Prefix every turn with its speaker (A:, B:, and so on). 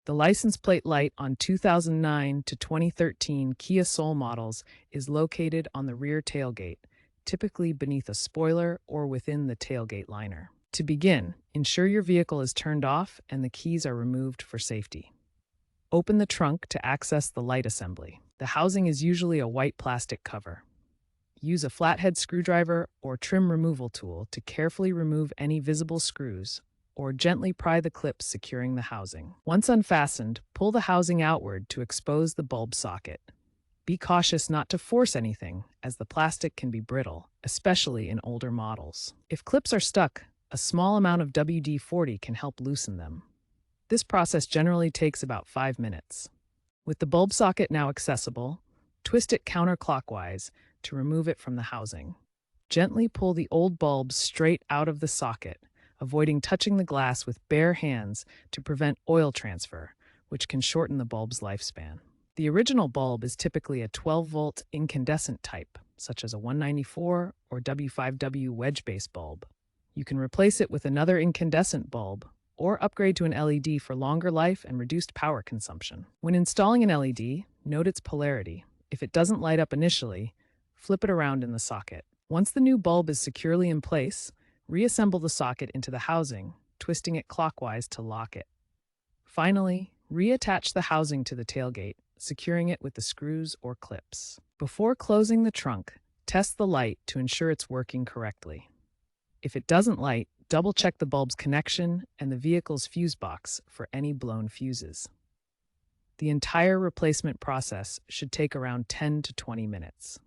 A: The license plate light on 2009 to 2013 Kia Soul models is located on the rear tailgate, typically beneath a spoiler or within the tailgate liner. To begin, ensure your vehicle is turned off and the keys are removed for safety. Open the trunk to access the light assembly. The housing is usually a white plastic cover. Use a flathead screwdriver or trim removal tool to carefully remove any visible screws or gently pry the clips securing the housing. Once unfastened, pull the housing outward to expose the bulb socket. Be cautious not to force anything, as the plastic can be brittle, especially in older models. If clips are stuck, a small amount of WD-40 can help loosen them. This process generally takes about 5 minutes. With the bulb socket now accessible, twist it counterclockwise to remove it from the housing. Gently pull the old bulb straight out of the socket, avoiding touching the glass with bare hands to prevent oil transfer, which can shorten the bulb's lifespan. The original bulb is typically a 12-volt incandescent type, such as a 194 or W5W wedge-base bulb. You can replace it with another incandescent bulb or upgrade to an LED for longer life and reduced power consumption. When installing an LED, note its polarity. If it doesn't light up initially, flip it around in the socket. Once the new bulb is securely in place, reassemble the socket into the housing, twisting it clockwise to lock it. Finally, reattach the housing to the tailgate, securing it with the screws or clips. Before closing the trunk, test the light to ensure it's working correctly. If it doesn't light, double-check the bulb's connection and the vehicle's fuse box for any blown fuses. The entire replacement process should take around 10 to 20 minutes.